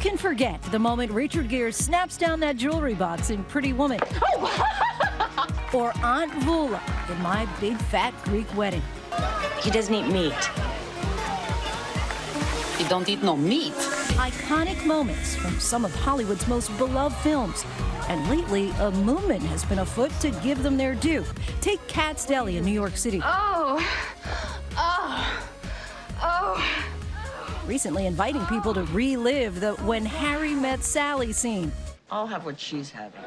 can forget the moment Richard Gere snaps down that jewelry box in Pretty Woman? Or Aunt Vula in My Big Fat Greek Wedding. He doesn't eat meat. He don't eat no meat. Iconic moments from some of Hollywood's most beloved films. And lately, a movement has been afoot to give them their due. Take Katz Deli in New York City. Recently inviting people to relive the When Harry Met Sally scene. I'll have what she's having.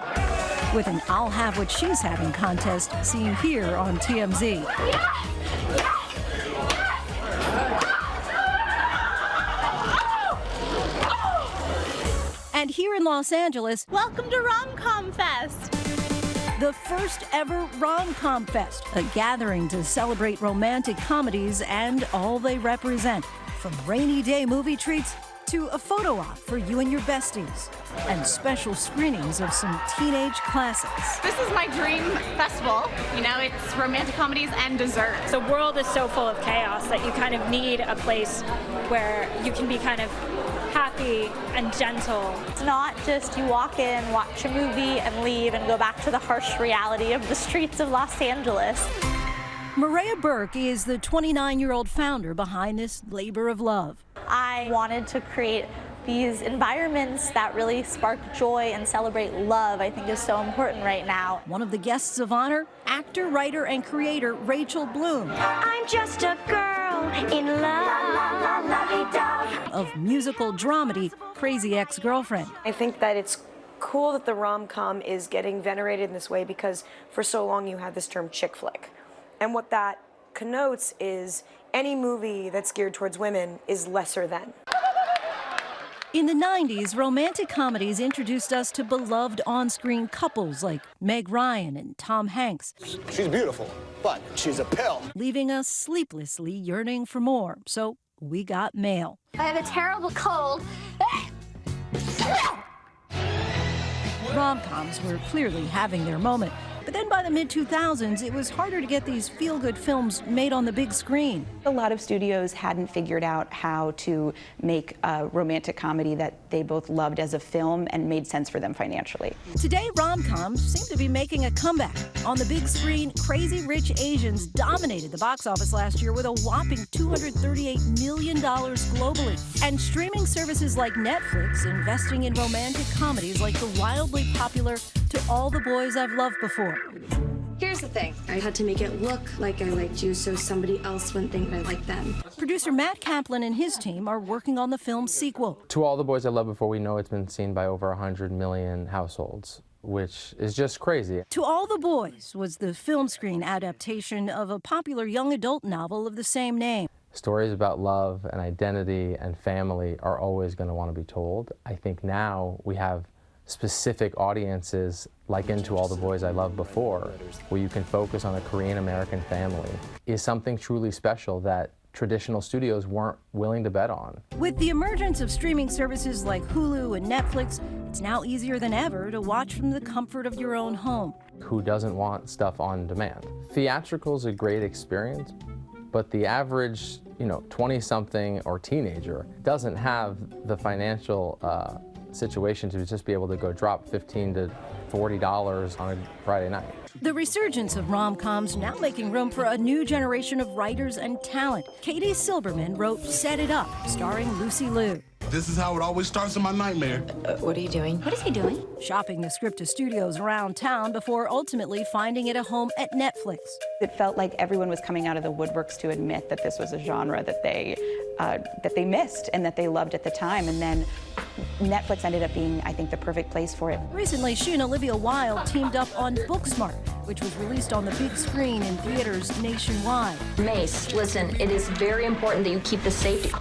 With an I'll Have What She's Having contest seen here on TMZ. And here in Los Angeles, welcome to Rom Com Fest. The first ever Rom Com Fest, a gathering to celebrate romantic comedies and all they represent. From rainy day movie treats to a photo op for you and your besties, and special screenings of some teenage classics. This is my dream festival. You know, it's romantic comedies and dessert. The world is so full of chaos that you kind of need a place where you can be kind of happy and gentle. It's not just you walk in, watch a movie, and leave and go back to the harsh reality of the streets of Los Angeles. Miraya Berke is the 29-year-old founder behind this labor of love. I wanted to create these environments that really spark joy and celebrate love, I think is so important right now. One of the guests of honor, actor, writer, and creator Rachel Bloom. I'm just a girl in love. Of musical dramedy, Crazy Ex-Girlfriend. I think that it's cool that the rom-com is getting venerated in this way because for so long you had this term chick flick. And what that connotes is any movie that's geared towards women is lesser than. In the 90s, romantic comedies introduced us to beloved on-screen couples like Meg Ryan and Tom Hanks. She's beautiful, but she's a pill. Leaving us sleeplessly yearning for more. So we got mail. I have a terrible cold. Rom-coms were clearly having their moment. But then by the mid-2000s, it was harder to get these feel-good films made on the big screen. A lot of studios hadn't figured out how to make a romantic comedy that they both loved as a film and made sense for them financially. Today, rom-coms seem to be making a comeback. On the big screen, Crazy Rich Asians dominated the box office last year with a whopping $238 million globally. And streaming services like Netflix investing in romantic comedies like the wildly popular To All the Boys I've Loved Before. Here's the thing. I had to make it look like I liked you so somebody else wouldn't think I liked them. Producer Matt Kaplan and his team are working on the film's sequel. To All the Boys I Loved Before, we know it's been seen by over 100 million households, which is just crazy. To All the Boys was the film screen adaptation of a popular young adult novel of the same name. Stories about love and identity and family are always going to want to be told. I think now we have specific audiences like in To All the Boys I Loved Before, where you can focus on a Korean-American family, is something truly special that traditional studios weren't willing to bet on. With the emergence of streaming services like Hulu and Netflix, it's now easier than ever to watch from the comfort of your own home. Who doesn't want stuff on demand? Theatrical is a great experience, but the average, 20-something or teenager doesn't have the financial situation to just be able to go drop $15 to $40 on a Friday night. The resurgence of rom-coms now making room for a new generation of writers and talent. Katie Silberman wrote Set It Up, starring Lucy Liu. This is how it always starts in my nightmare. What are you doing? What is he doing? Shopping the script to studios around town before ultimately finding it a home at Netflix. It felt like everyone was coming out of the woodworks to admit that this was a genre that they missed and that they loved at the time. And then Netflix ended up being, I think, the perfect place for it. Recently, she and Olivia Wilde teamed up on Booksmart, which was released on the big screen in theaters nationwide. Mace, listen, it is very important that you keep the safety.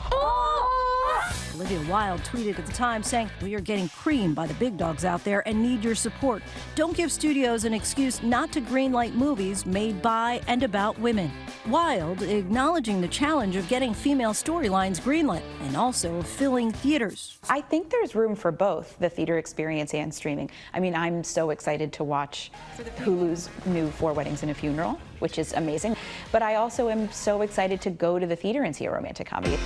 Olivia Wilde tweeted at the time saying, "We are getting creamed by the big dogs out there and need your support. Don't give studios an excuse not to greenlight movies made by and about women." Wilde acknowledging the challenge of getting female storylines greenlit and also filling theaters. I think there's room for both the theater experience and streaming. I mean, I'm so excited to watch Hulu's new 4 Weddings and a Funeral, which is amazing. But I also am so excited to go to the theater and see a romantic comedy.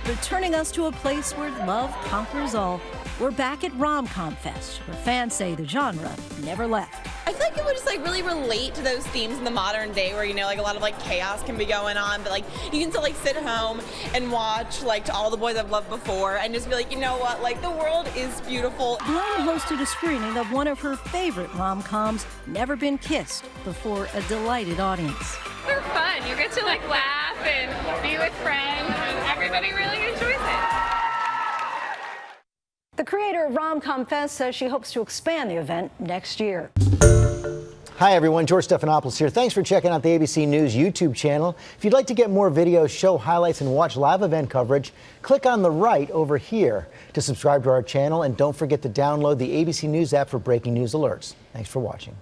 returning us to a place where love conquers all. We're back at Rom Com Fest, where fans say the genre never left. I feel like it would just like really relate to those themes in the modern day where, you know, like a lot of like chaos can be going on, but like you can still like sit home and watch like To All the Boys I've Loved Before and just be like, you know what, like the world is beautiful. Blaine hosted a screening of one of her favorite rom-coms, Never Been Kissed, before a delighted audience. They're fun. You get to like laugh and be with friends, and everybody really enjoys it. The creator of Rom Com Fest says she hopes to expand the event next year. Hi, everyone. George Stephanopoulos here. Thanks for checking out the ABC News YouTube channel. If you'd like to get more videos, show highlights, and watch live event coverage, click on the right over here to subscribe to our channel. And don't forget to download the ABC News app for breaking news alerts. Thanks for watching.